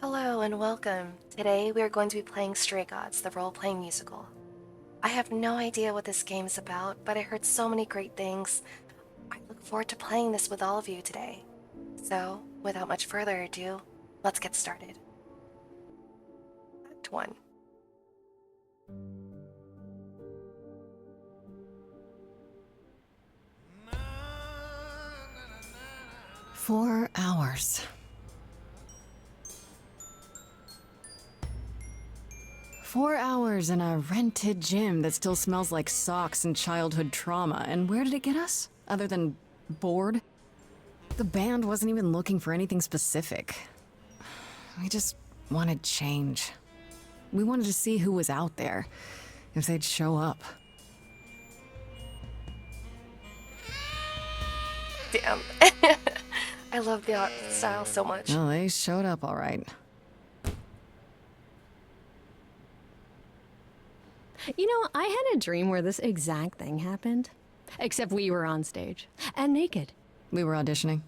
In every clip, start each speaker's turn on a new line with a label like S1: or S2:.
S1: Hello and welcome. Today we are going to be playing Stray Gods, the role-playing musical. I have no idea what this game is about, but I heard so many great things. I look forward to playing this with all of you today. So, without much further ado, let's get started. Act 1.
S2: Four hours. 4 hours in a rented gym that still smells like socks and childhood trauma. And where did it get us? Other than bored? The band wasn't even looking for anything specific. We just wanted change. We wanted to see who was out there, if they'd show up.
S1: Damn. I love the art style so much.
S2: Well, they showed up all right.
S3: You know, I had a dream where this exact thing happened. Except we were on stage. And naked.
S2: We were auditioning.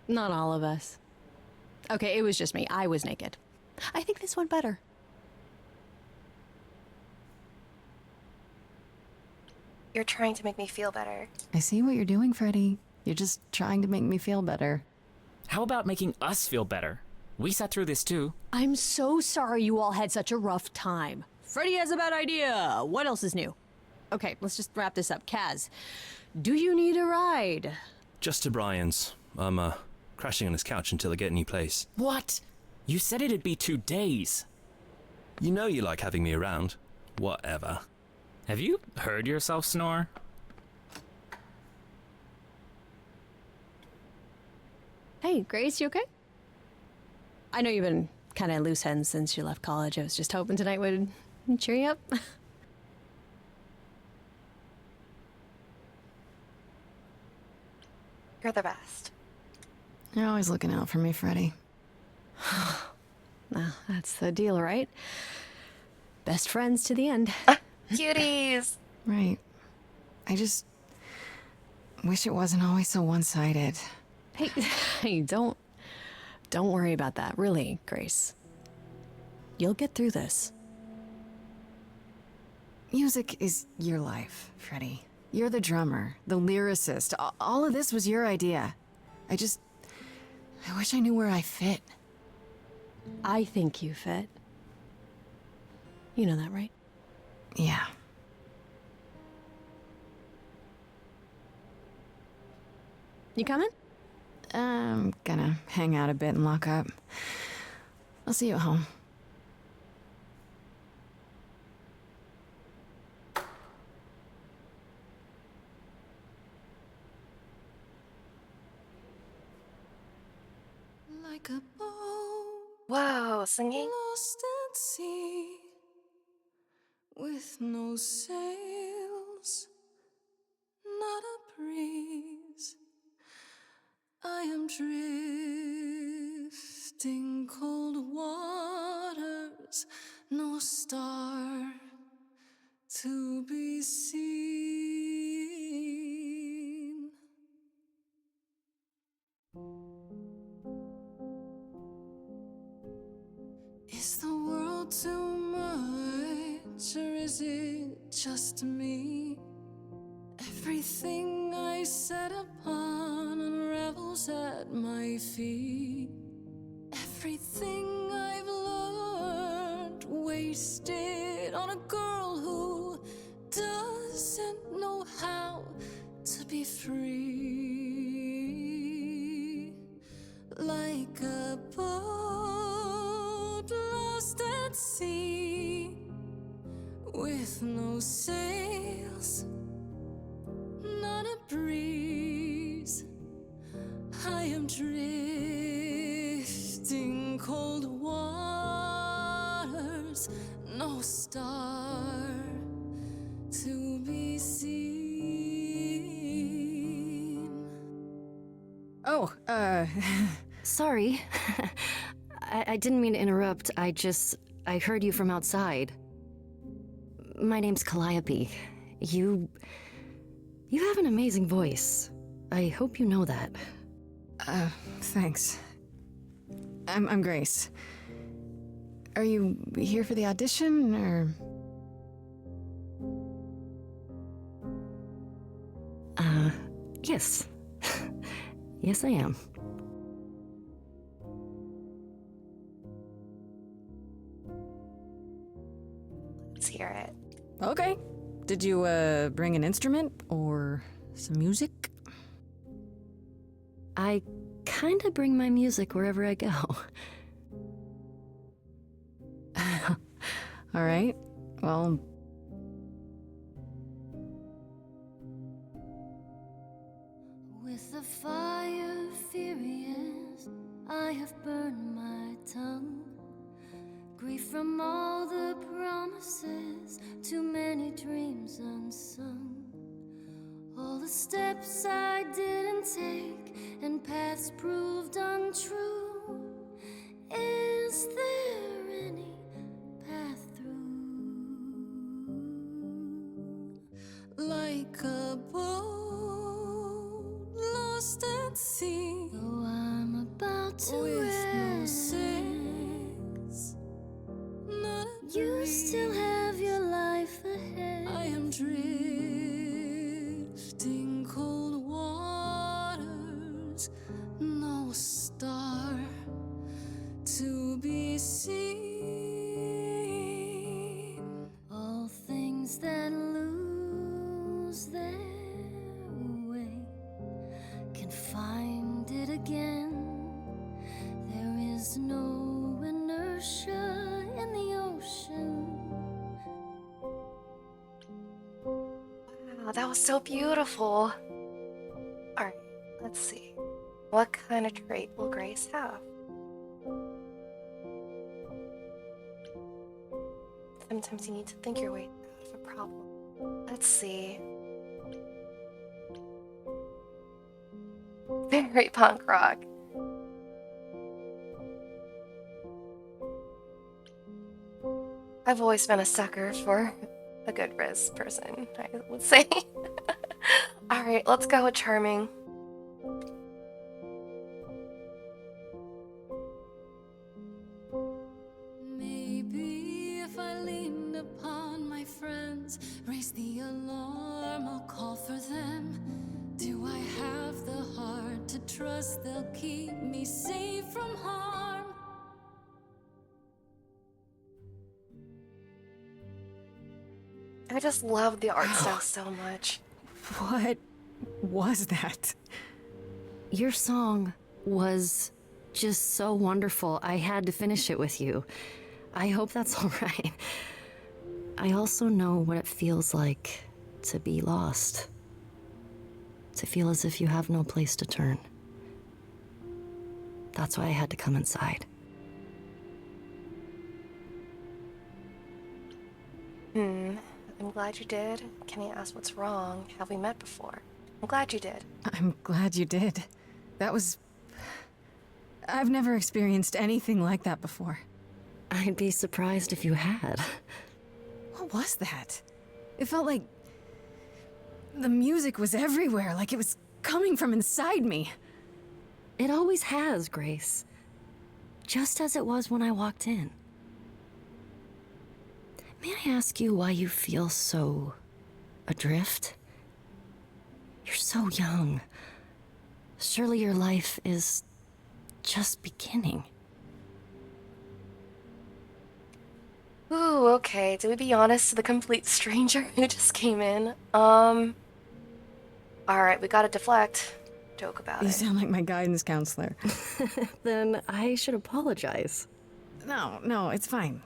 S3: Not all of us. Okay, it was just me. I was naked. I think this went better.
S1: You're trying to make me feel better.
S2: I see what you're doing, Freddie. You're just trying to make me feel better.
S4: How about making us feel better? We sat through this too.
S3: I'm so sorry you all had such a rough time. Freddie has a bad idea. What else is new? Okay, let's just wrap this up. Kaz, do you need a ride?
S5: Just to Brian's. I'm, crashing on his couch until I get a new place.
S4: What? You said it'd be 2 days.
S5: You know you like having me around. Whatever.
S4: Have you heard yourself snore?
S3: Hey, Grace, you okay? I know you've been kind of loose ends since you left college. I was just hoping tonight would cheer you up.
S1: You're the best.
S2: You're always looking out for me, Freddie.
S3: Well, that's the deal, right? Best friends to the end.
S1: Cuties!
S2: Right. I just wish it wasn't always so one-sided.
S3: Hey, don't worry about that, really, Grace. You'll get through this.
S2: Music is your life, Freddie. You're the drummer, the lyricist. All of this was your idea. I wish I knew where I fit.
S3: I think you fit. You know that, right?
S2: Yeah.
S3: You coming?
S2: I'm gonna hang out a bit and lock up. I'll see you at home. Like a boat
S1: Whoa, singing?
S2: lost at sea, with no sails, not a breeze. I am drifting cold waters, no star to be seen. Is the world too much, or is it just me? Everything I set upon unravels at my feet. Everything I've learned wasted on a girl who doesn't know how to be free. Like a boat lost at sea, with no sails, not a breeze. I am drifting cold waters, no star to be seen. Oh,
S6: Sorry. I didn't mean to interrupt. I heard you from outside. My name's Calliope. You have an amazing voice. I hope you know that.
S2: Thanks. I'm Grace. Are you here for the audition, or...?
S6: Yes. Yes, I am.
S1: Let's hear it.
S2: Okay. Did you, bring an instrument, or some music?
S6: I kinda bring my music wherever I go.
S2: Alright. Well...
S7: With the fire furious, I have burned my tongue. Grief from all the promises, too many dreams unsung. All the steps I didn't take and paths proved untrue. Is there any path through?
S8: Like a boat lost at sea,
S7: Though I'm about to
S8: with no
S7: end,
S8: sails, not a
S7: you
S8: breeze.
S7: still have your life ahead.
S8: I am drifting cold waters, no star to be seen.
S7: All things that lose their way can find it again. There is no inertia in the ocean.
S1: Wow, that was so beautiful. Alright, let's see. What kind of trait will Grace have? Sometimes you need to think your way out of a problem. Let's see. Very punk rock. I've always been a sucker for a good Riz person, I would say. Alright, let's go with charming.
S8: Maybe if I leaned upon my friends, raise the alarm, I'll call for them. Do I have the heart to trust they'll keep me safe from harm?
S1: I just love the art style so much.
S2: What was that?
S6: Your song was just so wonderful. I had to finish it with you. I hope that's all right. I also know what it feels like to be lost. To feel as if you have no place to turn. That's why I had to come inside.
S1: I'm glad you did. Kenny asked what's wrong. Have we met before? I'm glad you did.
S2: I'm glad you did. That was... I've never experienced anything like that before.
S6: I'd be surprised if you had.
S2: What was that? It felt like... the music was everywhere, like it was coming from inside me.
S6: It always has, Grace. Just as it was when I walked in. May I ask you why you feel so... adrift? You're so young. Surely your life is... just beginning.
S1: Ooh, okay. Do we be honest to the complete stranger who just came in? Alright, we gotta deflect. Joke about
S2: You
S1: it.
S2: sound like my guidance counselor.
S6: Then I should apologize.
S2: No, it's fine.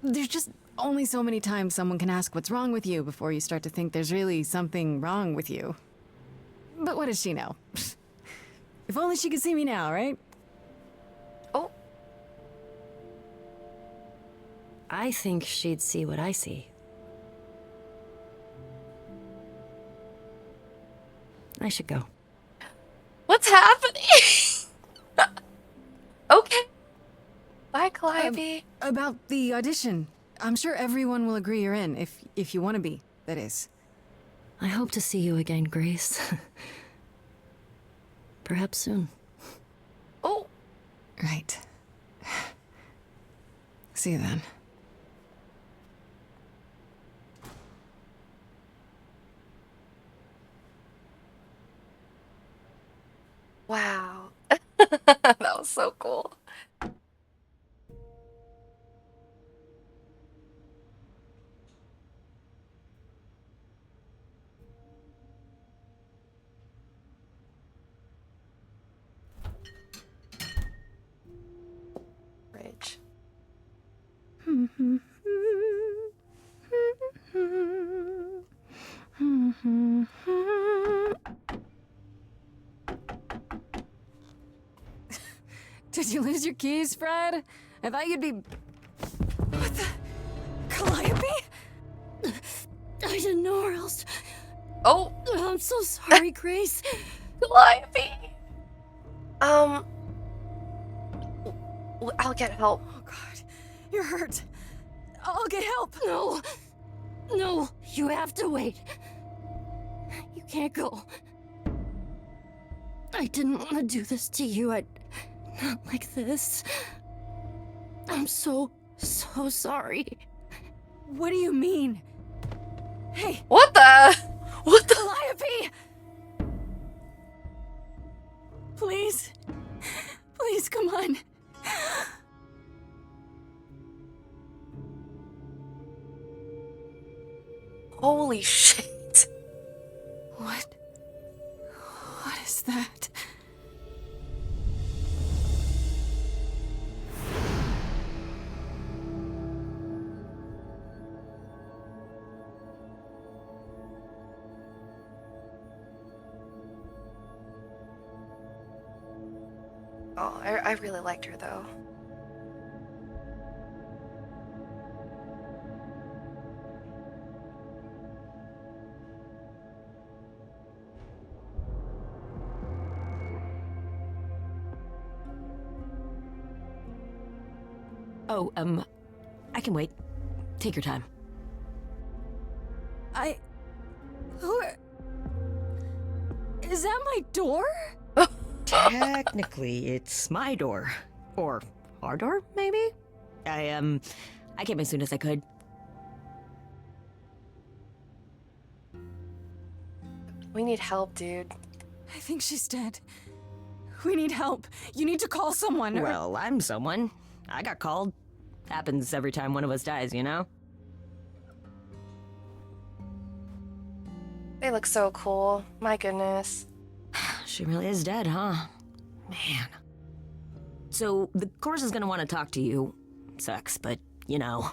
S2: There's just only so many times someone can ask what's wrong with you before you start to think there's really something wrong with you. But what does she know? If only she could see me now, right?
S1: Oh,
S6: I think she'd see what I see. I should go.
S1: what's happening? Okay. Bye, Calliope.
S2: About the audition. I'm sure everyone will agree you're in, if you want to be, that is.
S6: I hope to see you again, Grace. Perhaps soon.
S1: Oh,
S2: Right. See you then.
S1: Wow. That was so cool. Bridge.
S2: Did you lose your keys, Fred? I thought you'd be... What the... Calliope?
S6: I didn't know where else.
S1: Oh,
S6: I'm so sorry, Grace.
S1: Calliope. I'll get help.
S2: Oh, God. You're hurt. I'll get help.
S6: No. No, you have to wait. You can't go. I didn't want to do this to you. Not like this. I'm so sorry.
S2: What do you mean? Hey,
S1: What the? What the?
S2: Calliope! Please. Please, come on.
S1: Holy shit.
S2: What is that?
S1: Oh, I really liked her though.
S3: Oh, I can wait. Take your time.
S2: Is that my door?
S3: Technically, it's my door. Or our door, maybe? I came as soon as I could.
S1: We need help, dude.
S2: I think she's dead. We need help. You need to call someone.
S3: Well, I'm someone. I got called. Happens every time one of us dies, you know?
S1: They look so cool. My goodness.
S3: She really is dead, huh? Man. So, the course is gonna want to talk to you. Sucks, but, you know.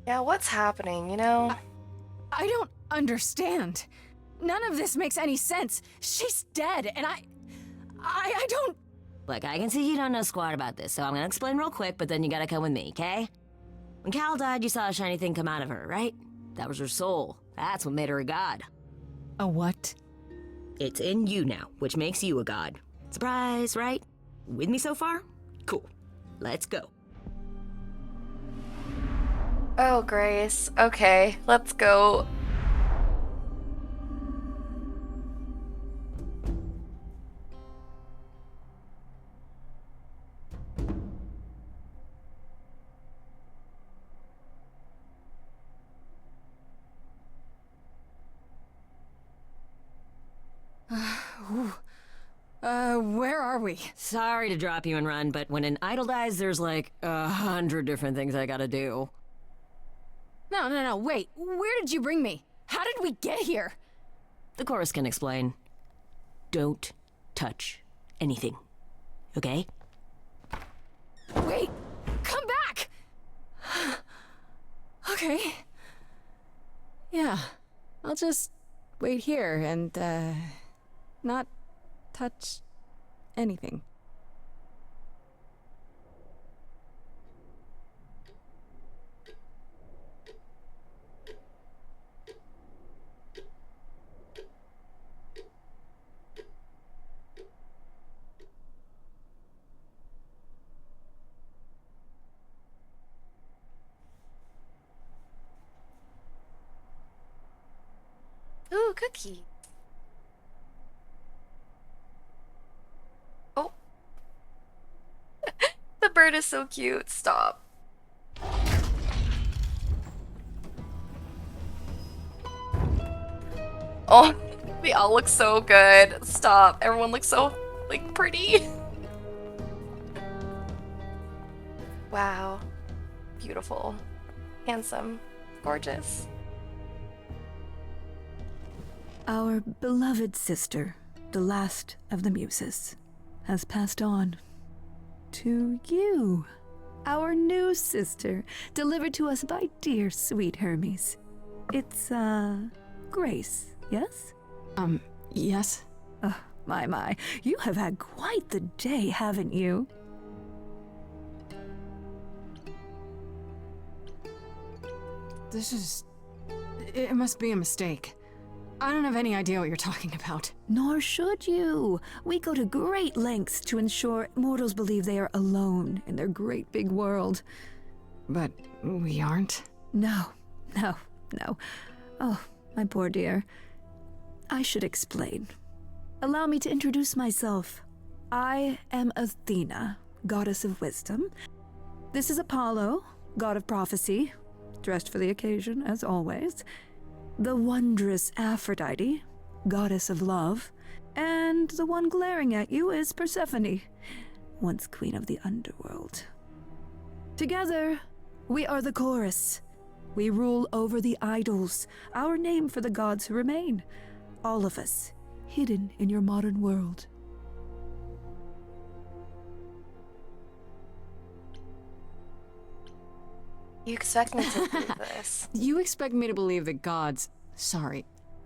S1: Yeah, what's happening, you know?
S2: I don't understand. None of this makes any sense. She's dead, and I don't...
S3: Look, I can see you don't know squat about this, so I'm gonna explain real quick, but then you gotta come with me, okay? When Cal died, you saw a shiny thing come out of her, right? That was her soul. That's what made her a god.
S2: A what?
S3: It's in you now, which makes you a god. Surprise, right? With me so far? Cool. Let's go.
S1: Oh, Grace. Okay, let's go.
S2: Where are we?
S3: Sorry to drop you and run, but when an idol dies, there's like 100 different things I gotta do.
S2: No, wait. Where did you bring me? How did we get here?
S3: The chorus can explain. Don't touch anything. Okay?
S2: Wait! Come back! Okay. Yeah. I'll just wait here and, not touch anything.
S1: Ooh, cookie. Oh, bird is so cute. Stop. Oh, they all look so good. Stop. Everyone looks so, like, pretty. Wow. Beautiful. Handsome. Gorgeous.
S9: Our beloved sister, the last of the Muses, has passed on. To you, our new sister, delivered to us by dear sweet Hermes. It's, Grace, yes?
S2: Yes?
S9: Oh, my, you have had quite the day, haven't you?
S2: It must be a mistake. I don't have any idea what you're talking about.
S9: Nor should you. We go to great lengths to ensure mortals believe they are alone in their great big world.
S2: But we aren't?
S9: No. Oh, my poor dear. I should explain. Allow me to introduce myself. I am Athena, goddess of wisdom. This is Apollo, god of prophecy, dressed for the occasion, as always. The wondrous Aphrodite, goddess of love. And the one glaring at you is Persephone, once queen of the underworld. Together, we are the chorus. We rule over the idols, our name for the gods who remain. All of us, hidden in your modern world.
S1: You expect me to believe this?
S2: You expect me to believe that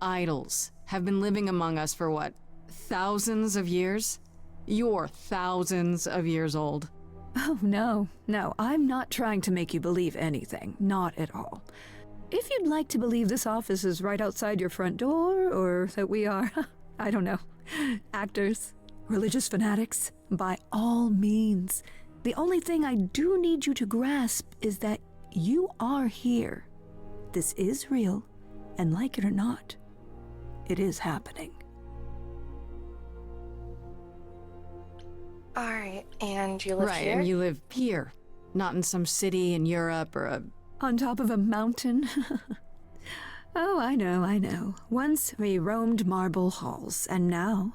S2: idols, have been living among us for what, thousands of years? You're thousands of years old.
S9: Oh, no, I'm not trying to make you believe anything, not at all. If you'd like to believe this office is right outside your front door, or that we are, I don't know, actors, religious fanatics, by all means. The only thing I do need you to grasp is that you are here. This is real, and like it or not, it is happening.
S1: Alright, and you live
S2: Right,
S1: here?
S2: and you live here, not in some city in Europe or
S9: On top of a mountain? Oh, I know. Once we roamed marble halls, and now,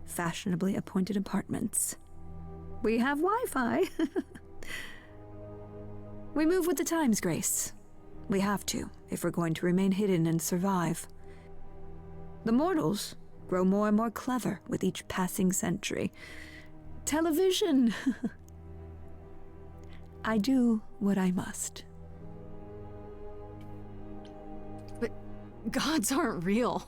S9: fashionably appointed apartments. We have Wi-Fi. We move with the times, Grace. We have to, if we're going to remain hidden and survive. The mortals grow more and more clever with each passing century. Television! I do what I must.
S2: But gods aren't real.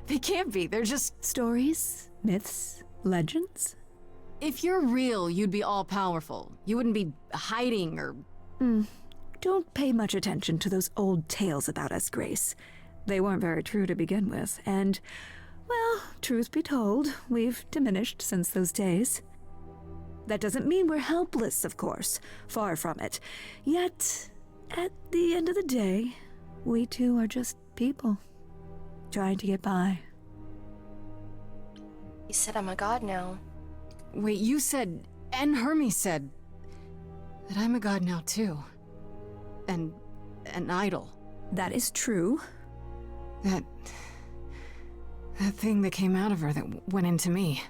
S2: They can't be, they're just...
S9: Stories, myths, legends.
S2: If you're real, you'd be all-powerful. You wouldn't be hiding or...
S9: Don't pay much attention to those old tales about us, Grace. They weren't very true to begin with, and, well, truth be told, we've diminished since those days. That doesn't mean we're helpless, of course. Far from it. Yet, at the end of the day, we too are just people, trying to get by.
S1: You said I'm a god now.
S2: Wait, you said, and Hermes said, that I'm a god now too. And an idol.
S9: That is true.
S2: That thing that came out of her that went into me.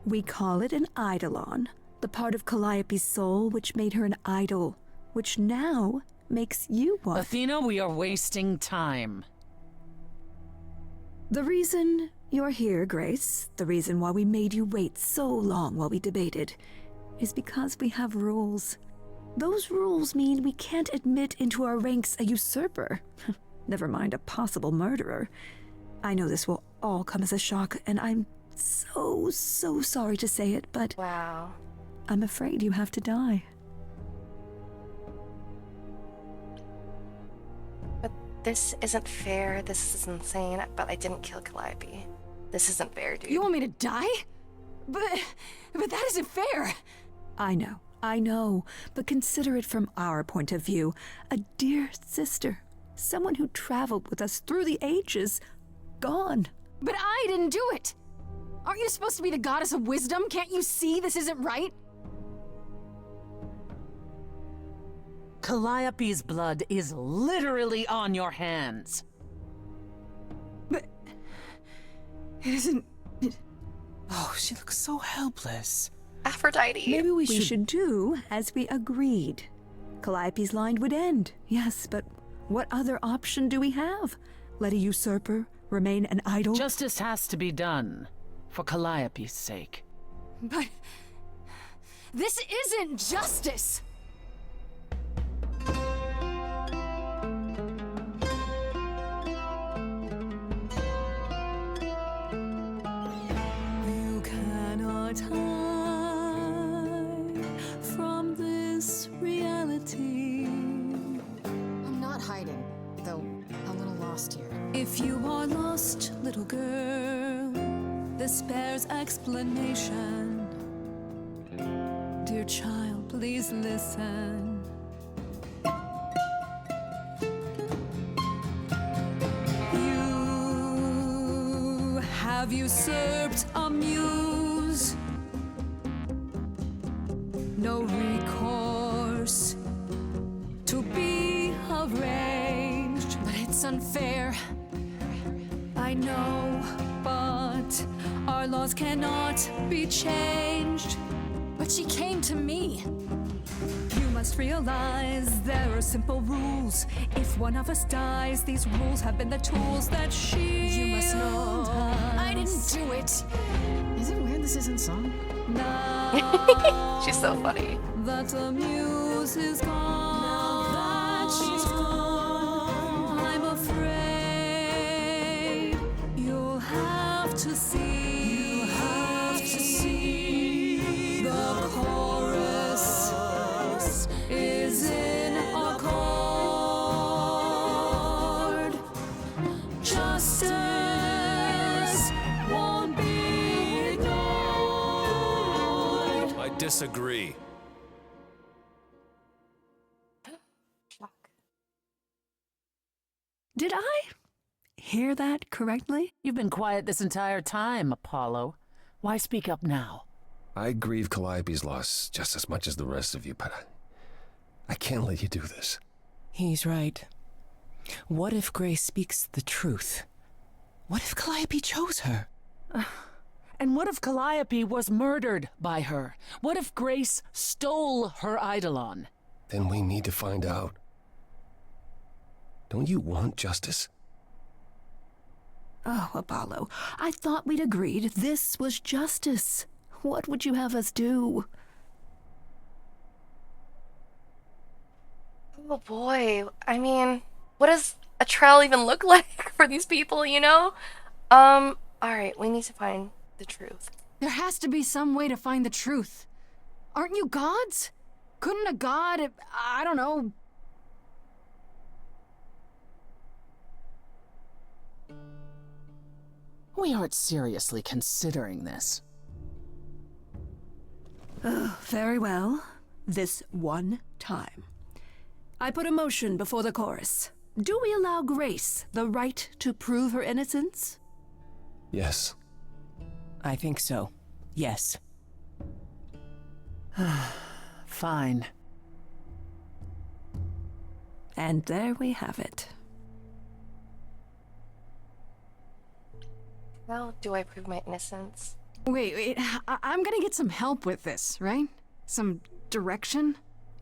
S9: We call it an eidolon, the part of Calliope's soul which made her an idol, which now makes you one.
S10: Athena, we are wasting time.
S9: The reason you're here, Grace, the reason why we made you wait so long while we debated, is because we have rules. Those rules mean we can't admit into our ranks a usurper. Never mind a possible murderer. I know this will all come as a shock, and I'm so sorry to say it, but...
S1: Wow.
S9: I'm afraid you have to die.
S1: But this isn't fair. This is insane. But I didn't kill Calliope. This isn't fair, dude.
S2: You want me to die? But that isn't fair.
S9: I know, but consider it from our point of view. A dear sister, someone who traveled with us through the ages, gone.
S2: But I didn't do it. Aren't you supposed to be the goddess of wisdom? Can't you see this isn't right?
S10: Calliope's blood is literally on your hands.
S2: But it isn't.
S10: Oh, she looks so helpless.
S1: Aphrodite.
S9: Maybe we should do as we agreed. Calliope's line would end, yes, but what other option do we have? Let a usurper remain an idol?
S10: Justice has to be done, for Calliope's sake.
S3: But this isn't justice!
S8: You cannot hide from this reality.
S2: I'm not hiding, though a little lost here.
S8: If you are lost, little girl, this bears explanation. Dear child, please listen. You have usurped a muse. No recourse to be arranged.
S3: But it's unfair.
S8: I know, but our laws cannot be changed.
S3: But she came to me.
S8: You must realize there are simple rules. If one of us dies, these rules have been the tools that she.
S3: You must know I didn't do it.
S2: Is it weird this isn't song?
S8: Now
S1: She's so funny.
S8: that the muse is gone. Now that she's gone, I'm afraid you'll have to see. You'll have to see the chorus is in accord. Justice won't be ignored.
S5: I disagree.
S9: Did I hear that correctly?
S10: You've been quiet this entire time, Apollo. Why speak up now?
S11: I grieve Calliope's loss just as much as the rest of you, but I can't let you do this.
S12: He's right. What if Grace speaks the truth? What if Calliope chose her?
S10: And what if Calliope was murdered by her? What if Grace stole her eidolon?
S11: Then we need to find out. Don't you want justice?
S9: Oh, Apollo, I thought we'd agreed this was justice. What would you have us do?
S1: Oh boy. I mean, what does a trial even look like for these people, you know? Alright, we need to find the truth.
S2: There has to be some way to find the truth. Aren't you gods? Couldn't a god, I don't know...
S10: We aren't seriously considering this.
S9: Very well. This one time. I put a motion before the chorus. Do we allow Grace the right to prove her innocence?
S11: Yes.
S12: I think so. Yes.
S10: Fine.
S9: And there we have it.
S1: How do I prove my innocence?
S2: Wait, I'm gonna get some help with this, right? Some direction?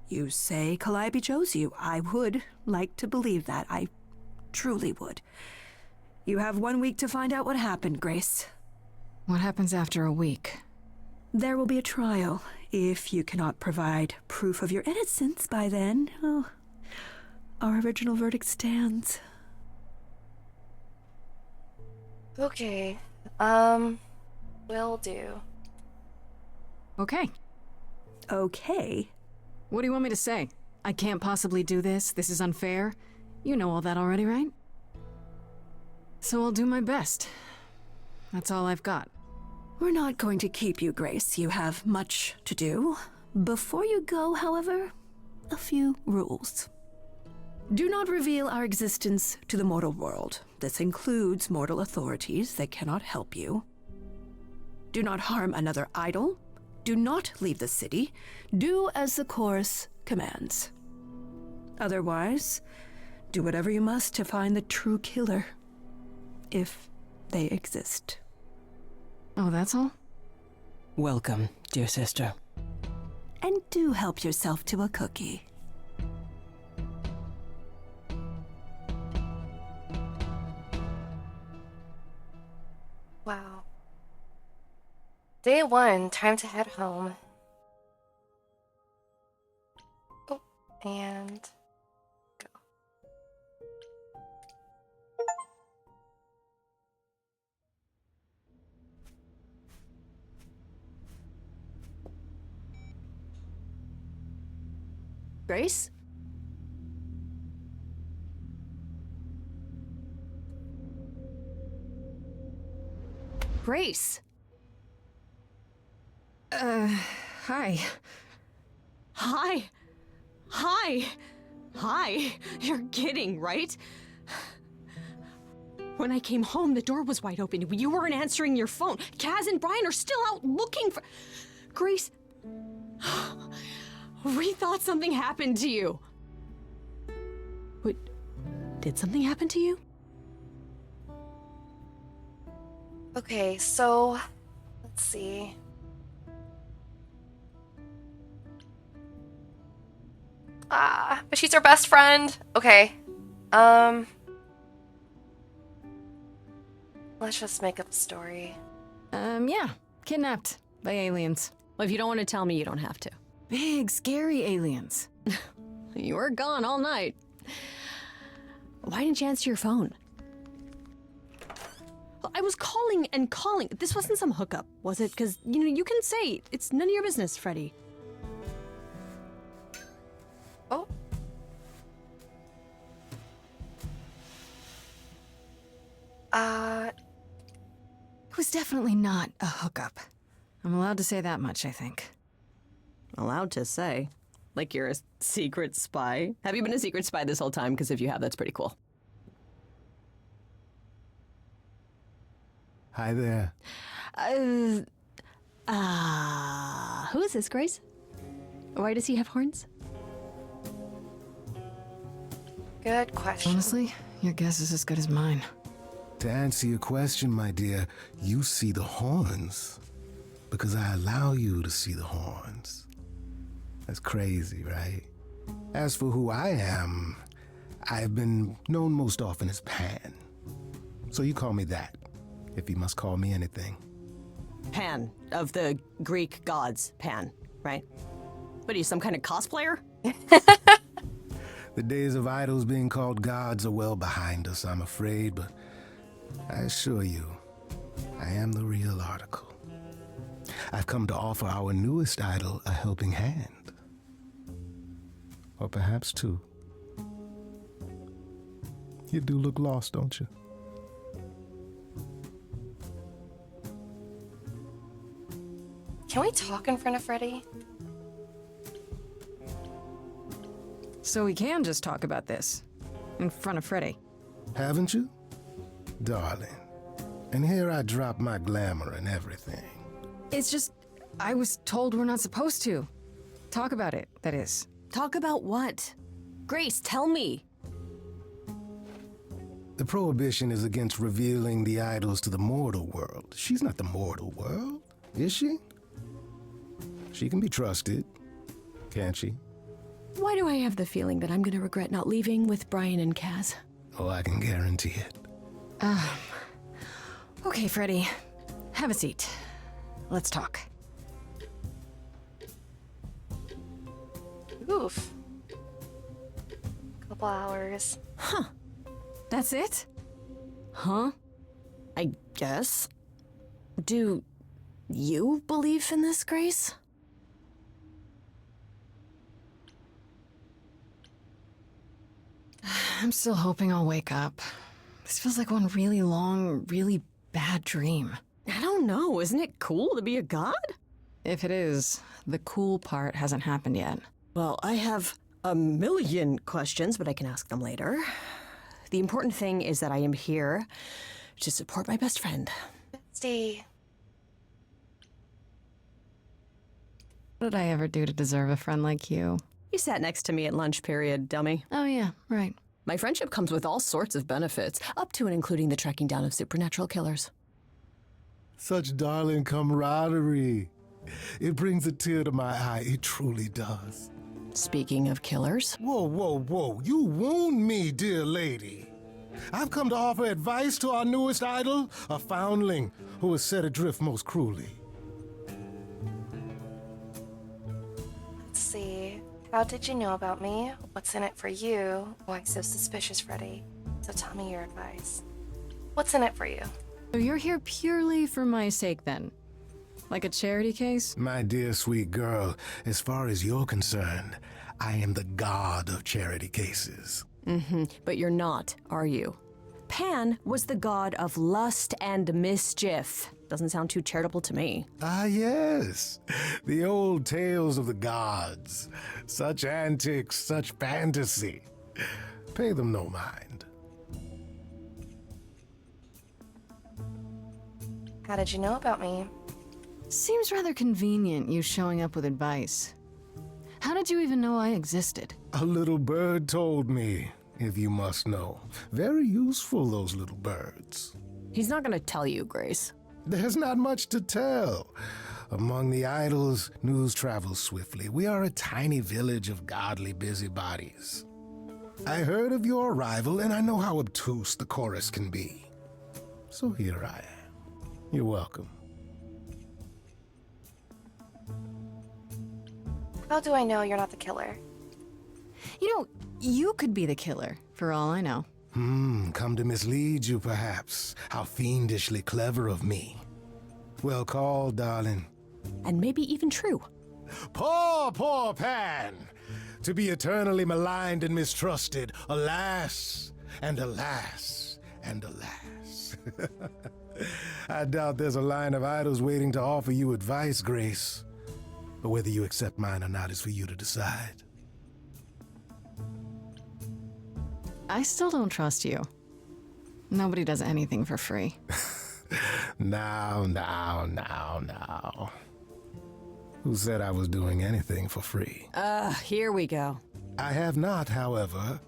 S9: You say Calliope chose you. I would like to believe that. I truly would. You have 1 week to find out what happened, Grace.
S2: What happens after a week?
S9: There will be a trial. If you cannot provide proof of your innocence by then, oh, our original verdict stands.
S1: Okay. Will do.
S2: Okay.
S9: Okay.
S2: What do you want me to say? I can't possibly do this. This is unfair. You know all that already, right? So I'll do my best. That's all I've got.
S9: We're not going to keep you, Grace. You have much to do. Before you go, however, a few rules. Do not reveal our existence to the mortal world. This includes mortal authorities that cannot help you. Do not harm another idol. Do not leave the city. Do as the chorus commands. Otherwise, do whatever you must to find the true killer. If they exist.
S2: Oh, that's all?
S12: Welcome, dear sister.
S9: And do help yourself to a cookie.
S1: Wow. Day 1, time to head home. Oh, and go.
S3: Grace? Grace!
S2: Hi.
S3: Hi! Hi! Hi! You're kidding, right? When I came home, the door was wide open. You weren't answering your phone. Kaz and Brian are still out looking for... Grace... We thought something happened to you. Wait, did something happen to you?
S1: Okay, so let's see. But she's our best friend. Okay. Let's just make up a story.
S2: Yeah. Kidnapped by aliens.
S3: Well, if you don't want to tell me, you don't have to.
S2: Big, scary aliens.
S3: You were gone all night. Why didn't you answer your phone? I was calling and calling. This wasn't some hookup, was it? Because, you can say it's none of your business, Freddy.
S1: Oh.
S2: It was definitely not a hookup. I'm allowed to say that much, I think.
S3: Allowed to say? Like you're a secret spy? Have you been a secret spy this whole time? Because if you have, that's pretty cool.
S11: Hi there.
S3: Who is this, Grace? Why does he have horns?
S1: Good question.
S2: Honestly, your guess is as good as mine.
S11: To answer your question, my dear, you see the horns because I allow you to see the horns. That's crazy, right? As for who I am, I've been known most often as Pan. So you call me that, if you must call me anything.
S3: Pan, of the Greek gods, Pan, right? What are you, some kind of cosplayer?
S11: The days of idols being called gods are well behind us, I'm afraid, but I assure you, I am the real article. I've come to offer our newest idol a helping hand. Or perhaps two. You do look lost, don't you?
S1: Can we talk in front of Freddy?
S2: So we can just talk about this. In front of Freddy.
S11: Haven't you? Darling. And here I drop my glamour and everything.
S2: It's just, I was told we're not supposed to. Talk about it, that is.
S3: Talk about what? Grace, tell me.
S11: The prohibition is against revealing the idols to the mortal world. She's not the mortal world, is she? She can be trusted, can't she?
S3: Why do I have the feeling that I'm gonna regret not leaving with Brian and Kaz?
S11: Oh, I can guarantee it.
S2: Okay, Freddy. Have a seat. Let's talk.
S1: Oof. Couple hours.
S3: Huh.
S2: That's it?
S3: Huh? I guess. Do you believe in this, Grace?
S2: I'm still hoping I'll wake up. This feels like one really long, really bad dream.
S3: I don't know. Isn't it cool to be a god?
S2: If it is, the cool part hasn't happened yet.
S3: Well, I have a million questions, but I can ask them later. The important thing is that I am here to support my best friend.
S1: Bestie.
S2: What did I ever do to deserve a friend like you?
S3: You sat next to me at lunch period, dummy.
S2: Oh, yeah, right.
S3: My friendship comes with all sorts of benefits, up to and including the tracking down of supernatural killers.
S11: Such darling camaraderie. It brings a tear to my eye. It truly does.
S3: Speaking of killers.
S11: Whoa, whoa, whoa. You wound me, dear lady. I've come to offer advice to our newest idol, a foundling who was set adrift most cruelly.
S1: Let's see. How did you know about me? What's in it for you? Why so suspicious, Freddy? So tell me your advice. What's in it for you?
S2: So you're here purely for my sake, then? Like a charity case?
S11: My dear sweet girl, as far as you're concerned, I am the god of charity cases.
S3: But you're not, are you? Pan was the god of lust and mischief. Doesn't sound too charitable to me.
S11: Ah, yes. The old tales of the gods. Such antics, such fantasy. Pay them no mind.
S1: How did you know about me?
S2: Seems rather convenient, you showing up with advice. How did you even know I existed?
S11: A little bird told me, if you must know. Very useful, those little birds.
S3: He's not gonna tell you, Grace.
S11: There's not much to tell. Among the idols, news travels swiftly. We are a tiny village of godly busybodies. I heard of your arrival, and I know how obtuse the chorus can be. So here I am. You're welcome.
S1: How do I know you're not the killer?
S2: You know, you could be the killer, for all I know.
S11: Come to mislead you, perhaps. How fiendishly clever of me. Well called, darling.
S3: And maybe even true.
S11: Poor, poor Pan! To be eternally maligned and mistrusted. Alas, and alas, and alas. I doubt there's a line of idols waiting to offer you advice, Grace. But whether you accept mine or not is for you to decide.
S2: I still don't trust you. Nobody does anything for free.
S11: Now. Who said I was doing anything for free?
S3: Here we go.
S11: I have not, however,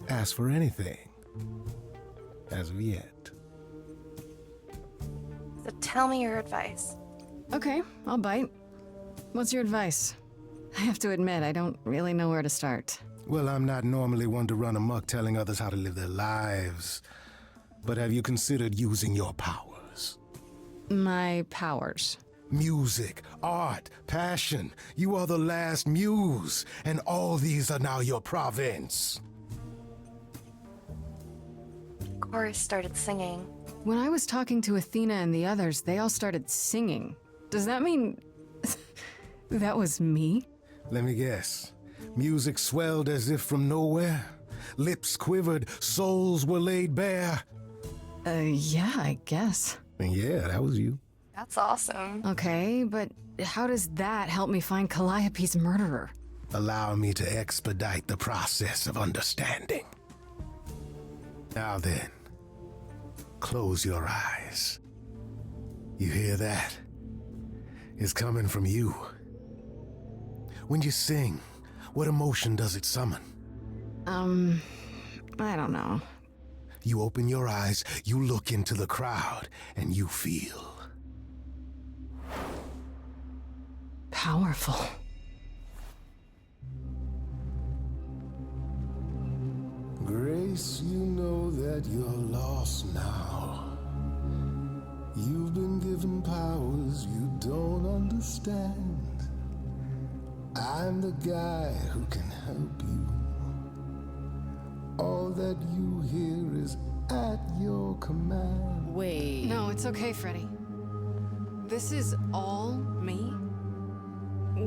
S11: asked for anything. As of yet.
S1: So tell me your advice.
S2: Okay, I'll bite. What's your advice? I have to admit, I don't really know where to start.
S11: Well, I'm not normally one to run amok telling others how to live their lives. But have you considered using your powers?
S2: My powers?
S11: Music, art, passion. You are the last muse, and all these are now your province.
S1: Chorus started singing.
S2: When I was talking to Athena and the others, they all started singing. Does that mean that was me?
S11: Let me guess. Music swelled as if from nowhere. Lips quivered, souls were laid bare.
S2: Yeah, I guess.
S11: And yeah, that was you.
S1: That's awesome.
S2: Okay, but how does that help me find Calliope's murderer?
S11: Allow me to expedite the process of understanding. Now then, close your eyes. You hear that? It's coming from you. When you sing, what emotion does it summon?
S2: I don't know.
S11: You open your eyes, you look into the crowd, and you feel
S2: powerful.
S11: Grace, you know that you're lost now. You've been given powers you don't understand. I'm the guy who can help you. All that you hear is at your command.
S3: Wait.
S2: No, it's okay, Freddy. This is all me?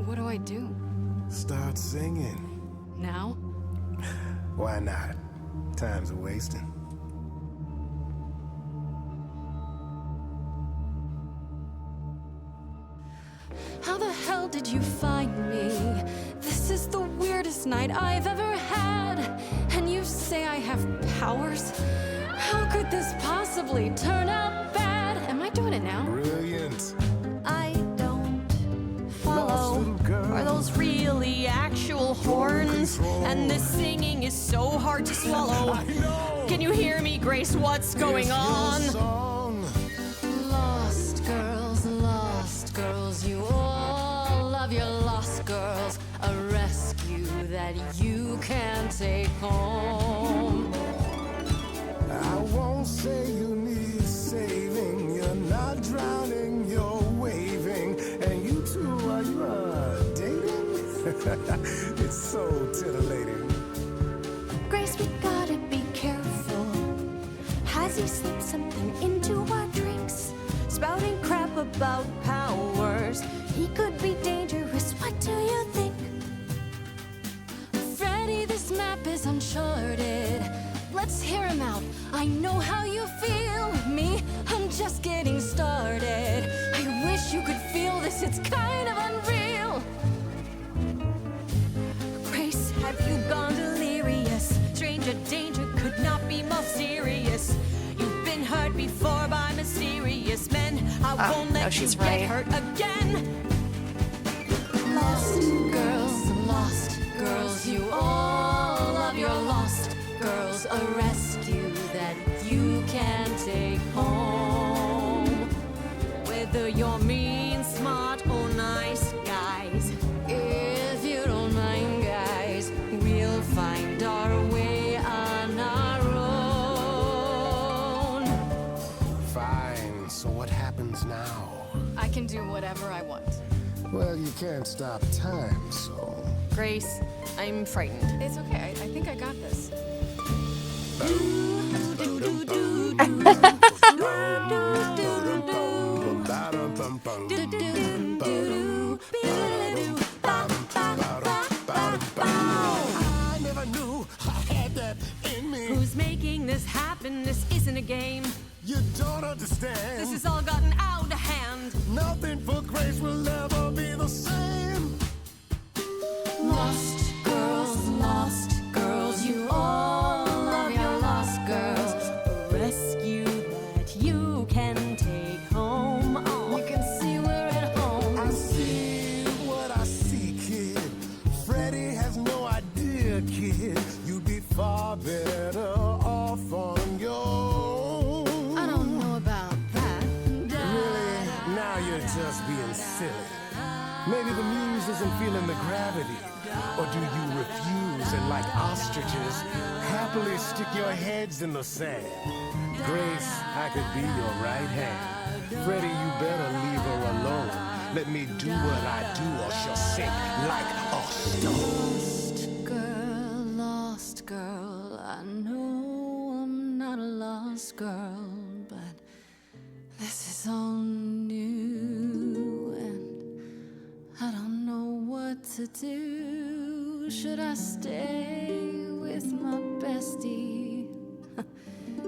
S2: What do I do?
S11: Start singing.
S2: Now?
S11: Why not? Time's a wasting.
S7: How the hell did you find me? This is the weirdest night I've ever had. And you say I have powers? How could this possibly turn out bad?
S2: Am I doing it now?
S11: Brilliant.
S7: I don't
S11: Lost
S7: follow.
S11: little girl.
S3: Are those really actual horns, and this singing is so hard to swallow. Can you hear me, Grace? What's going on?
S8: Lost girls, you all love your lost girls. A rescue that you can take home.
S11: I won't say you need saving. You're not drowning, you're waving. And you two, are you dating? It's so titillating.
S7: Grace, we gotta be careful. Has he slipped something into our drinks? Spouting crap about powers. He could be dangerous. What do you think?
S8: Freddy, this map is uncharted. Let's hear him out. I know how you feel. Me, I'm just getting started. I wish you could feel this. It's kind of unreal.
S3: Grace, have you gone delirious? Stranger danger could not be more serious. You've been hurt before by mysterious men. I won't
S1: no,
S3: let you
S1: she's
S3: get
S1: right.
S3: hurt again.
S8: Lost girls, you all love your lost girls. A rescue that you can take home.
S3: Whether you're mean, smart, or nice, guys.
S8: If you don't mind, guys, we'll find our way on our own.
S11: Fine, so what happens now?
S2: I can do whatever I want.
S11: Well, you can't stop time, so...
S3: Grace, I'm frightened.
S2: It's okay. I think I got this.
S11: I never knew I had that in me.
S3: Who's making this happen? This isn't a game.
S11: You don't understand.
S3: This has all gotten out of hand.
S11: Nothing for Grace will ever be the same.
S8: Lost girls, you all love your lost girls.
S3: A rescue that you can take home. Oh.
S8: You can see we're at home.
S11: I see what I see, kid. Freddy has no idea, kid. You'd be far better off on your own.
S2: I don't know about that.
S11: Really? Now you're just being silly. Maybe the muse isn't feeling the gravity. Or do you refuse and, like ostriches, happily stick your heads in the sand? Grace, I could be your right hand. Freddy, you better leave her alone. Let me do what I do or she'll sink like a stone.
S8: Lost girl, I know I'm not a lost girl, but this is all new and I don't know what to do. Should I stay with my bestie?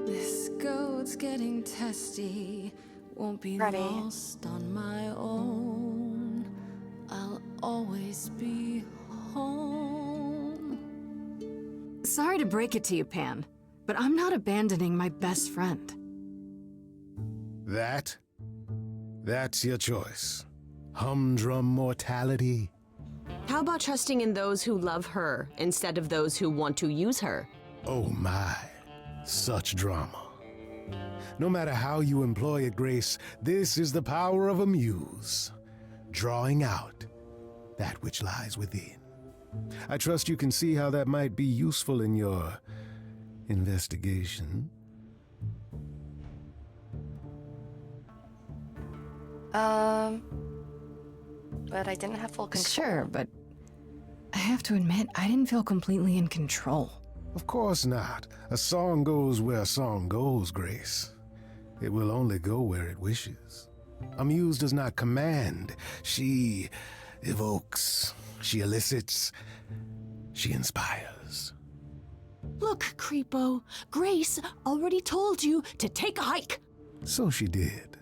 S8: This goat's getting testy. Won't be
S1: Ready.
S8: lost on my own. I'll always be home.
S2: Sorry to break it to you, Pan, but I'm not abandoning my best friend.
S11: That's your choice. Humdrum mortality.
S3: How about trusting in those who love her instead of those who want to use her?
S11: Oh my, such drama. No matter how you employ it, Grace, this is the power of a muse, drawing out that which lies within. I trust you can see how that might be useful in your investigation.
S1: But I didn't have full control.
S2: Sure, but I have to admit, I didn't feel completely in control.
S11: Of course not. A song goes where a song goes, Grace. It will only go where it wishes. A muse does not command. She evokes. She elicits. She inspires.
S3: Look, Creepo, Grace already told you to take a hike.
S11: So she did.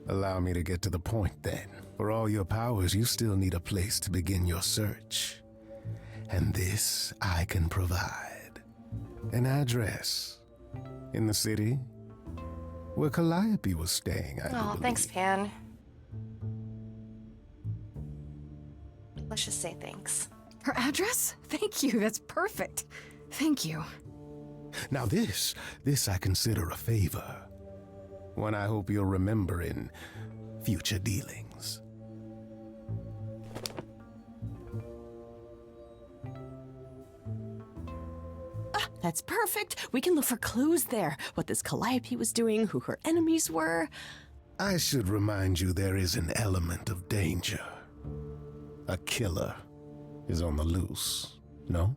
S11: Allow me to get to the point then. For all your powers, you still need a place to begin your search. And this I can provide. An address. In the city where Calliope was staying, I
S1: Oh,
S11: believe.
S1: thanks, Pan. Let's just say thanks.
S2: Her address? Thank you, that's perfect. Thank you.
S11: Now this I consider a favor. One I hope you'll remember in future dealings.
S3: That's perfect. We can look for clues there. What this Calliope was doing, who her enemies were.
S11: I should remind you there is an element of danger. A killer is on the loose, no?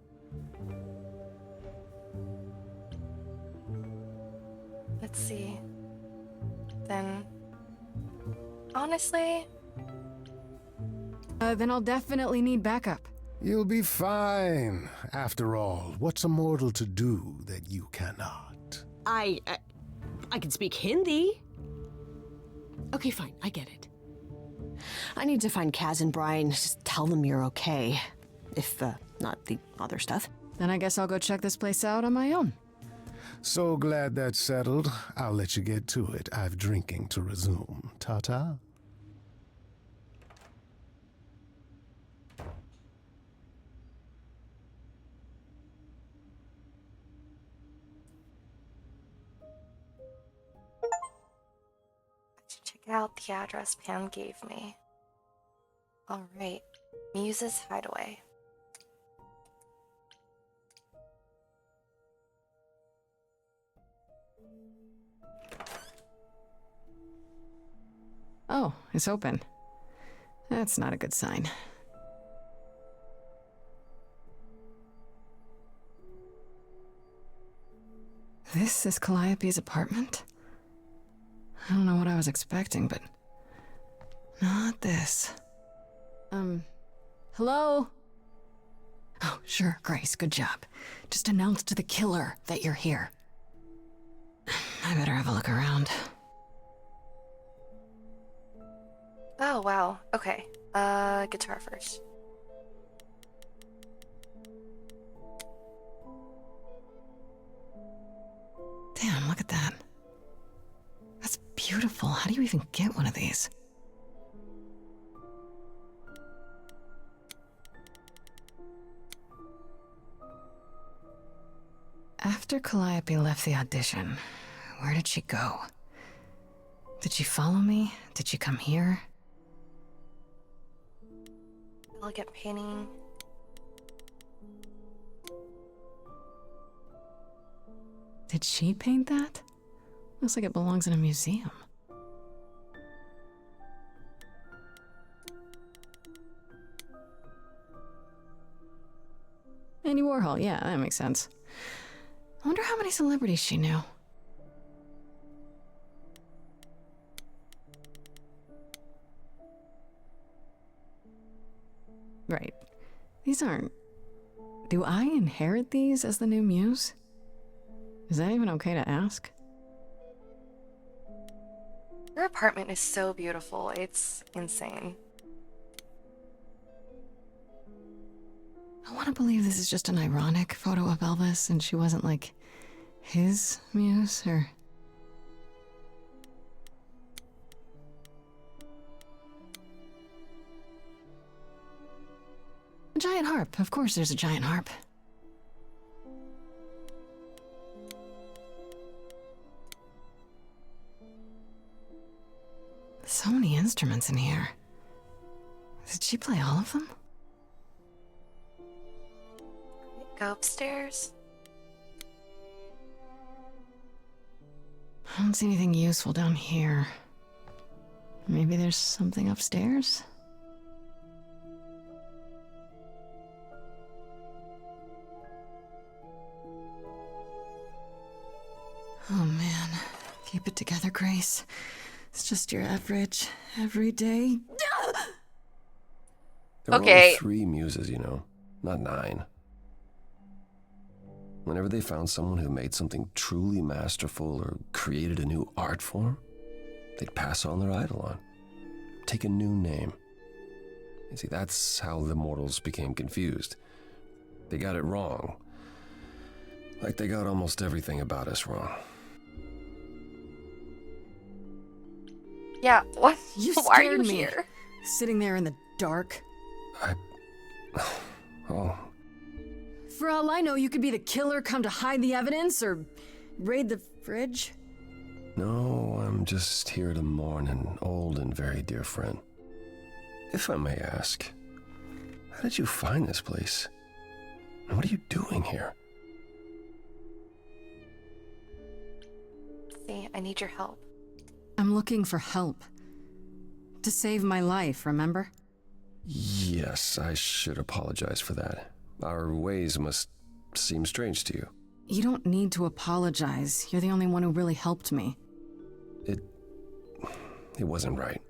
S1: Let's see. Then, honestly,
S2: Then I'll definitely need backup.
S11: You'll be fine. After all, what's a mortal to do that you cannot?
S3: I can speak Hindi. Okay, fine. I get it. I need to find Kaz and Brian. Just tell them you're okay. If, not the other stuff.
S2: Then I guess I'll go check this place out on my own.
S11: So glad that's settled. I'll let you get to it. I've drinking to resume. Ta-ta.
S1: check out the address Pam gave me. Alright, Muse's Hideaway.
S2: Oh, it's open. That's not a good sign. This is Calliope's apartment? I don't know what I was expecting, but not this. Hello? Oh, sure, Grace, good job. Just announce to the killer that you're here. I better have a look around.
S1: Oh, wow. Okay. Guitar first.
S2: Damn, look at that. That's beautiful. How do you even get one of these? After Calliope left the audition, where did she go? Did she follow me? Did she come here?
S1: Elegant painting.
S2: Did she paint that? Looks like it belongs in a museum. Andy Warhol, yeah, that makes sense. I wonder how many celebrities she knew. Right. These aren't... Do I inherit these as the new muse? Is that even okay to ask?
S1: Her apartment is so beautiful, it's insane.
S2: I want to believe this is just an ironic photo of Elvis and she wasn't like his muse or... A giant harp. Of course there's a giant harp. So many instruments in here. Did she play all of them?
S1: Go upstairs.
S2: I don't see anything useful down here. Maybe there's something upstairs? Oh man, keep it together, Grace. It's just your average, everyday...
S13: There were
S1: Okay.
S13: only 3 muses, you know, not 9. Whenever they found someone who made something truly masterful or created a new art form, they'd pass on their idol on, take a new name. You see, that's how the mortals became confused. They got it wrong. Like they got almost everything about us wrong.
S1: Yeah, what?
S2: You
S1: Why are
S2: scared
S1: you
S2: me.
S1: here?
S2: Sitting there in the dark.
S13: Oh,
S2: For all I know, you could be the killer come to hide the evidence or raid the fridge.
S13: no, I'm just here to mourn an old and very dear friend. If I may ask, how did you find this place? And what are you doing here?
S1: See, I need your help.
S2: I'm looking for help. To save my life, remember?
S13: Yes, I should apologize for that. Our ways must seem strange to you.
S2: You don't need to apologize. You're the only one who really helped me.
S13: It wasn't right,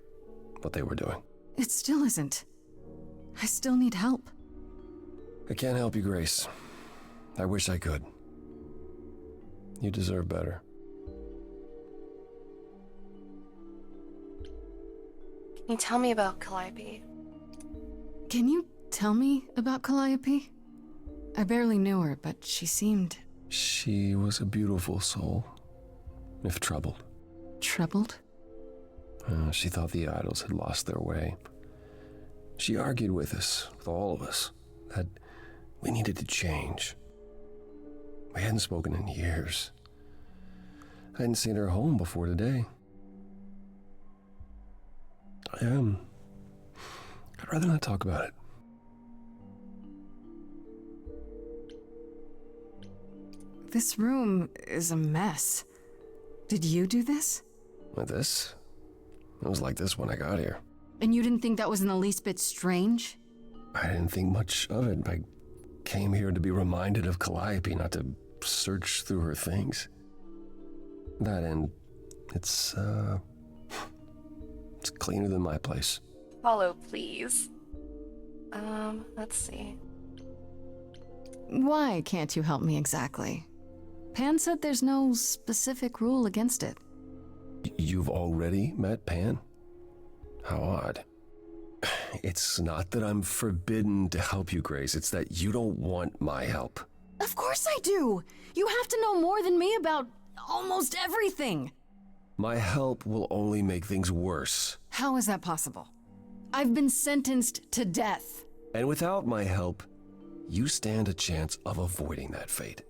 S13: what they were doing.
S2: It still isn't. I still need help.
S13: I can't help you, Grace. I wish I could. You deserve better.
S1: Can you tell me about Calliope?
S2: Can you tell me about Calliope? I barely knew her, but she seemed...
S13: She was a beautiful soul, if troubled.
S2: Troubled?
S13: She thought the idols had lost their way. She argued with us, with all of us, that we needed to change. We hadn't spoken in years. I hadn't seen her home before today. I'd rather not talk about it.
S2: This room is a mess. Did you do this?
S13: With this? It was like this when I got here.
S2: And you didn't think that was in the least bit strange?
S13: I didn't think much of it. I came here to be reminded of Calliope, not to search through her things. That and it's cleaner than my place.
S1: Follow, please. Let's see.
S2: Why can't you help me exactly? Pan said there's no specific rule against it.
S13: You've already met Pan? How odd. It's not that I'm forbidden to help you, Grace. It's that you don't want my help.
S2: Of course I do! You have to know more than me about almost everything!
S13: My help will only make things worse.
S2: How is that possible? I've been sentenced to death.
S13: And without my help, you stand a chance of avoiding that fate.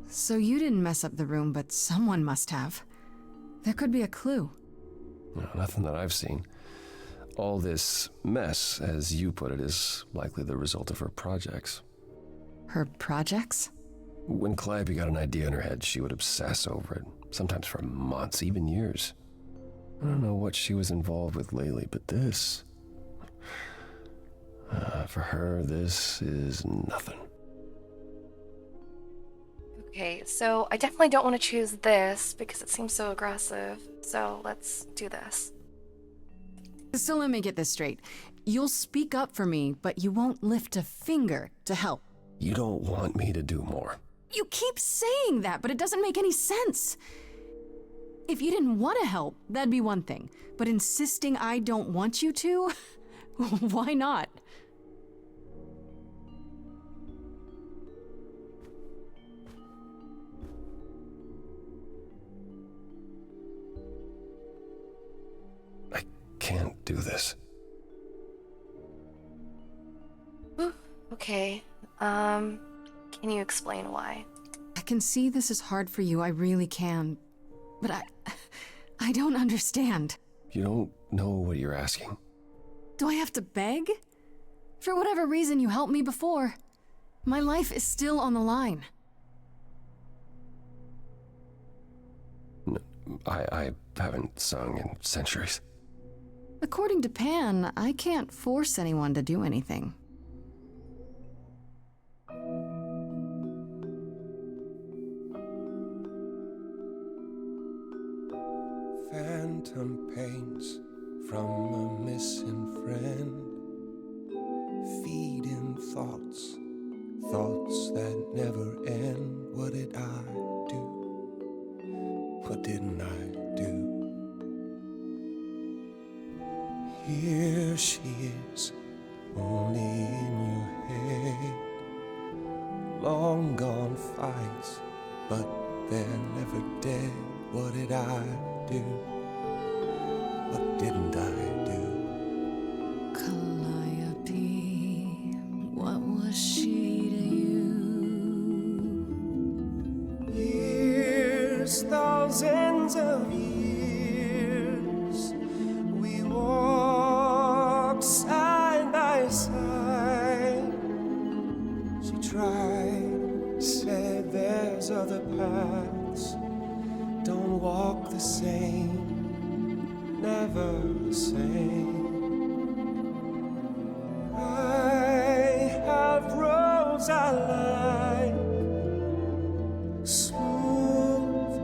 S2: So you didn't mess up the room, but someone must have. There could be a clue.
S13: No, nothing that I've seen. All this mess, as you put it, is likely the result of her projects.
S2: Her projects?
S13: When Calliope got an idea in her head, she would obsess over it, sometimes for months, even years. I don't know what she was involved with lately, but this... for her, this is nothing.
S1: Okay, so I definitely don't want to choose this because it seems so aggressive. So let's do this.
S2: So let me get this straight. You'll speak up for me, but you won't lift a finger to help.
S13: You don't want me to do more.
S2: You keep saying that, but it doesn't make any sense. If you didn't want to help, that'd be one thing. But insisting I don't want you to? Why not?
S13: I can't do this.
S1: Okay, can you explain why?
S2: I can see this is hard for you, I really can. But I don't understand.
S13: You don't know what you're asking.
S2: Do I have to beg? For whatever reason you helped me before. My life is still on the line.
S13: No, I haven't sung in centuries.
S2: According to Pan, I can't force anyone to do anything.
S14: Phantom pains from a missing friend, feeding thoughts, thoughts that never end. What did I do? What didn't I do? Here she is, only in your head. Long gone fights, but they're never dead. What did I do? What didn't I do? paths don't walk the same, never the same. I have roads I like, smooth,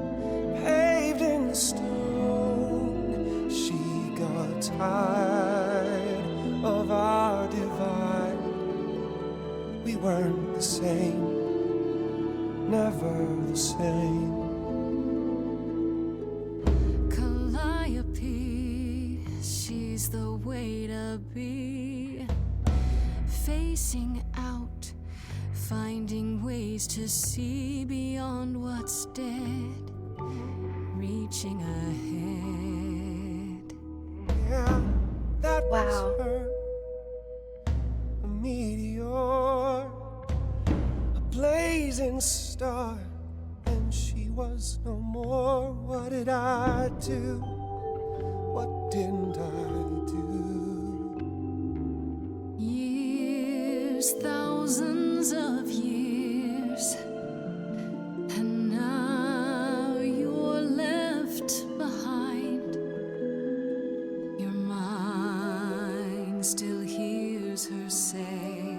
S14: paved in stone. She got tired of our divide. We weren't the same, never the same.
S8: Calliope, she's the way to be. Facing out, finding ways to see beyond what's dead, reaching ahead.
S14: Yeah, that
S1: Wow.
S14: was her. A meteor, a blazing star, and she was no more. What did I do? What didn't I do?
S8: Years, thousands of years, and now you're left behind. Your mind still hears her say,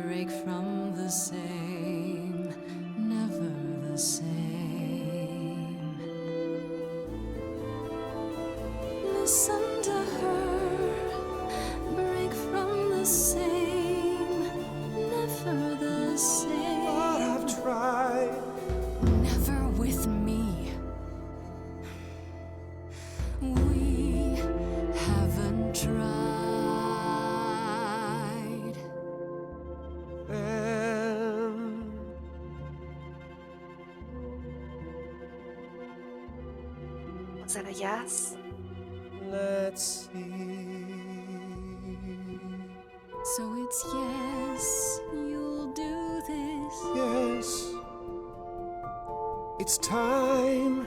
S8: break from the same, never the same. Listen to her, break from the same, never the same.
S14: But I've tried.
S8: Never with me. We haven't tried.
S14: Then
S1: Was that a yes?
S14: let's see.
S8: So it's yes, you'll do this.
S14: Yes, it's time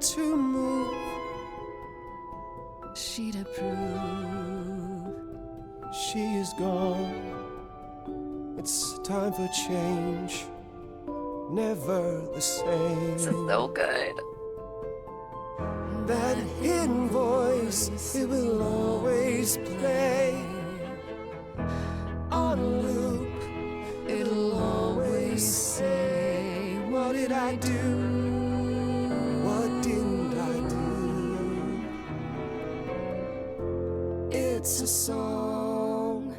S14: to move.
S8: She'd approve.
S14: She is gone. It's time for change. Never the same.
S1: This is so good.
S14: That hidden voice, it will always play on a loop. It'll always say, what did I do? What didn't I do? It's a song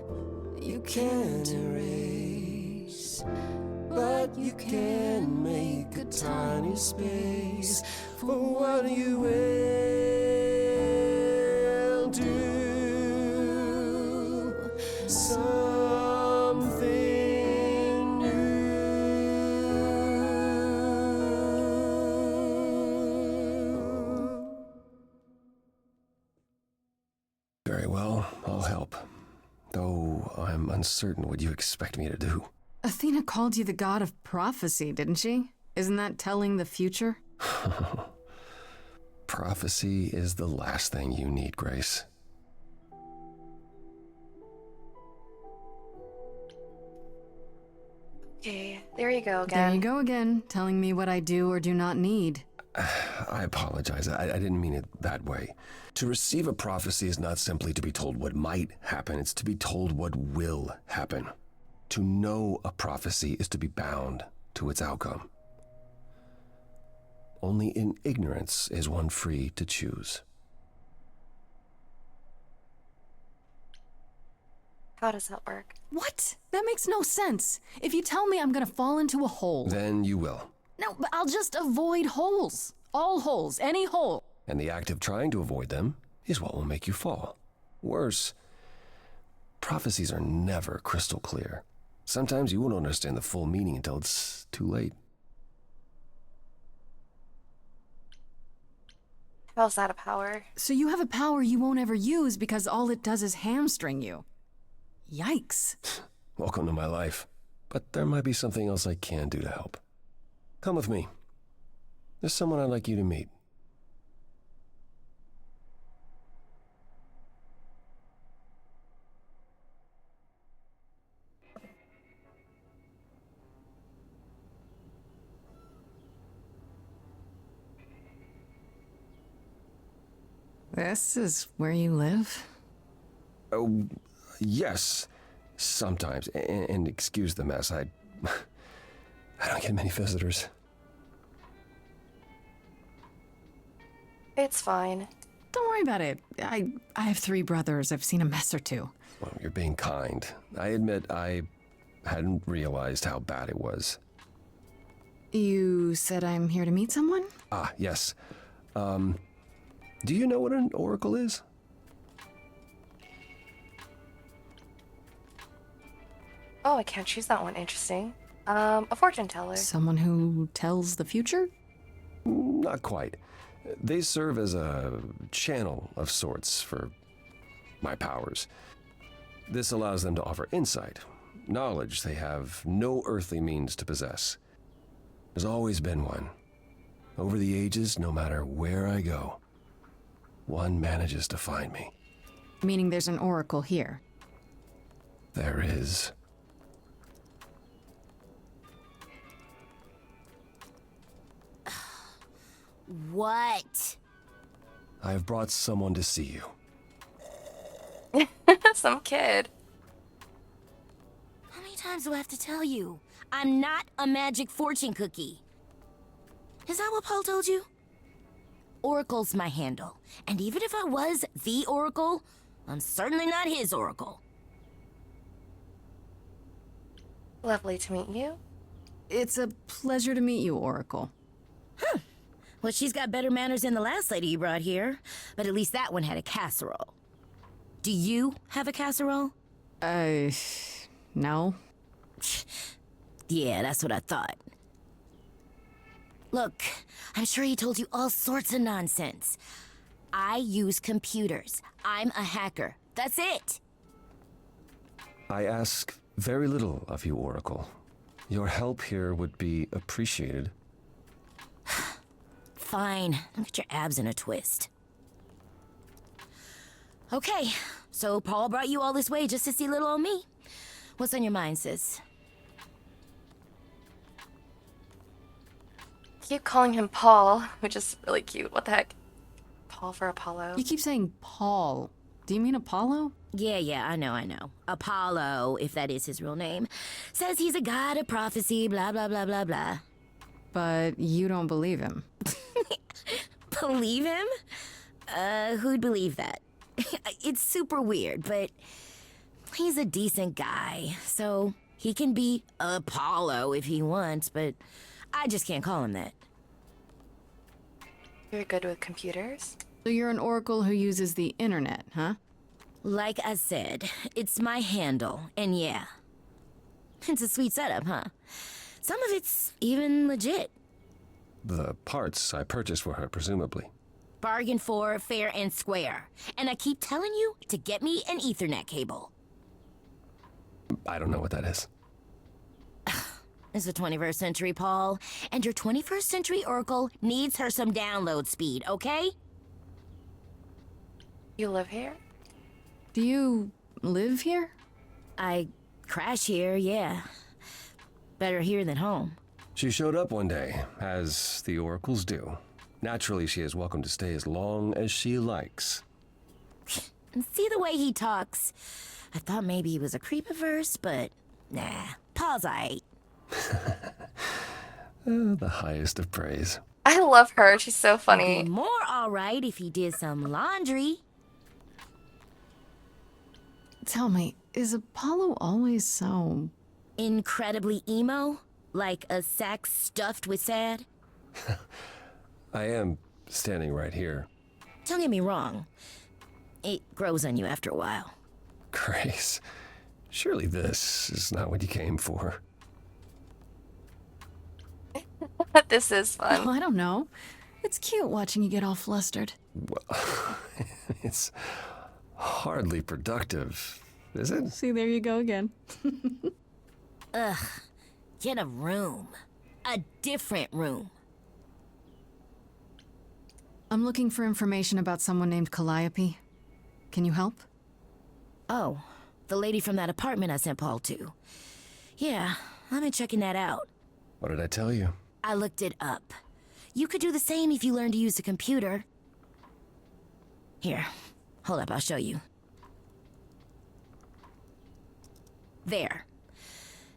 S14: you can't erase, but you can make a tiny space for what you will do. Something new.
S13: Very well, I'll help. Though I'm uncertain what you expect me to do.
S2: Athena called you the god of prophecy, didn't she? Isn't that telling the future?
S13: Prophecy is the last thing you need, Grace.
S1: Okay, there you go
S2: There
S1: again.
S2: you go again, telling me what I do or do not need.
S13: I apologize. I didn't mean it that way. To receive a prophecy is not simply to be told what might happen, it's to be told what will happen. To know a prophecy is to be bound to its outcome. Only in ignorance is one free to choose.
S1: How does that work?
S2: What? That makes no sense. If you tell me I'm gonna fall into a hole.
S13: Then you will.
S2: No, but I'll just avoid holes. All holes, any hole.
S13: And the act of trying to avoid them is what will make you fall. Worse, prophecies are never crystal clear. Sometimes you won't understand the full meaning until it's too late.
S1: How's that a power?
S2: So you have a power you won't ever use because all it does is hamstring you. Yikes.
S13: Welcome to my life. But there might be something else I can do to help. Come with me. There's someone I'd like you to meet.
S2: This is where you live?
S13: Oh, yes. Sometimes. And excuse the mess. I don't get many visitors.
S1: It's fine.
S2: Don't worry about it. I have 3 brothers. I've seen a mess or two.
S13: Well, you're being kind. I admit I hadn't realized how bad it was.
S2: You said I'm here to meet someone?
S13: Ah, yes. Do you know what an oracle is?
S1: Oh, I can't choose that one. Interesting. A fortune teller.
S2: Someone who tells the future?
S13: Not quite. They serve as a channel of sorts for my powers. This allows them to offer insight, knowledge they have no earthly means to possess. There's always been one. Over the ages, no matter where I go, one manages to find me.
S2: Meaning there's an oracle here.
S13: There is.
S15: What?
S13: I've brought someone to see you.
S1: Some kid.
S15: How many times do I have to tell you? I'm not a magic fortune cookie. Is that what Paul told you? Oracle's my handle. And even if I was the Oracle, I'm certainly not his Oracle.
S1: Lovely to meet you.
S2: It's a pleasure to meet you, Oracle.
S15: Huh. Well, she's got better manners than the last lady you brought here. But at least that one had a casserole. Do you have a casserole?
S2: No.
S15: Yeah, that's what I thought. Look, I'm sure he told you all sorts of nonsense. I use computers. I'm a hacker. That's it.
S13: I ask very little of you, Oracle. Your help here would be appreciated.
S15: Fine. Don't get your abs in a twist. Okay, so Paul brought you all this way just to see little old me. What's on your mind, sis?
S1: Keep calling him Paul, which is really cute. What the heck? Paul for Apollo.
S2: You keep saying Paul. Do you mean Apollo?
S15: Yeah, I know. Apollo, if that is his real name, says he's a god of prophecy, blah, blah, blah, blah, blah.
S2: But you don't believe him.
S15: Believe him? Who'd believe that? It's super weird, but he's a decent guy, so he can be Apollo if he wants, but I just can't call him that.
S1: You're good with computers?
S2: So you're an oracle who uses the internet, huh?
S15: Like I said, it's my handle, and yeah. It's a sweet setup, huh? Some of it's even legit.
S13: The parts I purchased for her, presumably.
S15: Bargain for, fair and square. And I keep telling you to get me an Ethernet cable.
S13: I don't know what that is.
S15: It's the 21st century, Paul. And your 21st century Oracle needs her some download speed, okay?
S1: You live here?
S2: Do you live here?
S15: I crash here, yeah. Better here than home.
S13: She showed up one day, as the oracles do. Naturally, she is welcome to stay as long as she likes.
S15: And see the way he talks. I thought maybe he was a creepiverse, but nah, Paul's aight.
S13: The highest of praise.
S1: I love her. She's so funny.
S15: It'd be more alright if he did some laundry.
S2: Tell me, is Apollo always so...
S15: incredibly emo? Like a sack stuffed with sad?
S13: I am standing right here.
S15: Don't get me wrong. It grows on you after a while.
S13: Grace, surely this is not what you came for.
S1: This is fun.
S2: Oh, I don't know. It's cute watching you get all flustered.
S13: Well, it's hardly productive, is it?
S2: See, there you go again.
S15: Ugh. Get a room. A different room.
S2: I'm looking for information about someone named Calliope. Can you help?
S15: Oh, the lady from that apartment I sent Paul to. Yeah, I've been checking that out.
S13: What did I tell you?
S15: I looked it up. You could do the same if you learned to use a computer. Here, hold up, I'll show you. There.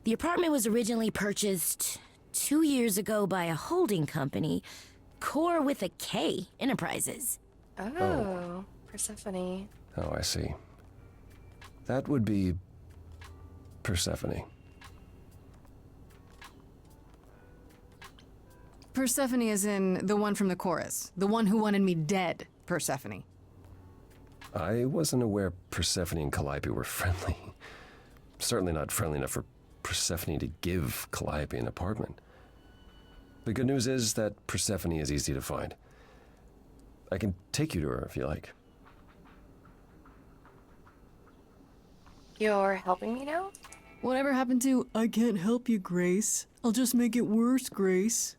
S15: The apartment was originally purchased 2 years ago by a holding company, Core with a K Enterprises.
S1: Oh, Persephone.
S13: Oh, I see. That would be Persephone.
S2: Persephone is in the one from the chorus. The one who wanted me dead, Persephone.
S13: I wasn't aware Persephone and Calliope were friendly. Certainly not friendly enough for Persephone to give Calliope an apartment. The good news is that Persephone is easy to find. I can take you to her if you like.
S1: You're helping me now?
S2: Whatever happened to, I can't help you, Grace. I'll just make it worse, Grace.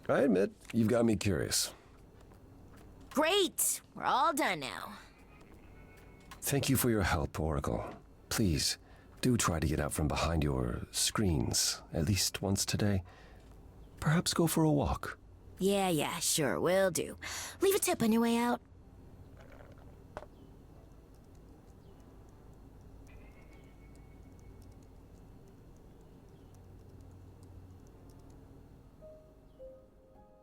S13: I admit, you've got me curious.
S15: Great! We're all done now.
S13: Thank you for your help, Oracle. Please, do try to get out from behind your screens at least once today. Perhaps go for a walk.
S15: Yeah, sure, will do. Leave a tip on your way out.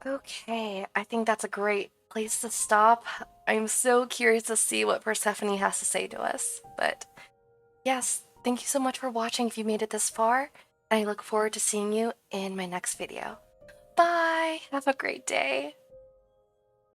S1: Okay, I think that's a great place to stop. I'm so curious to see what Persephone has to say to us. But yes, thank you so much for watching if you made it this far. And I look forward to seeing you in my next video. Bye! Have a great day.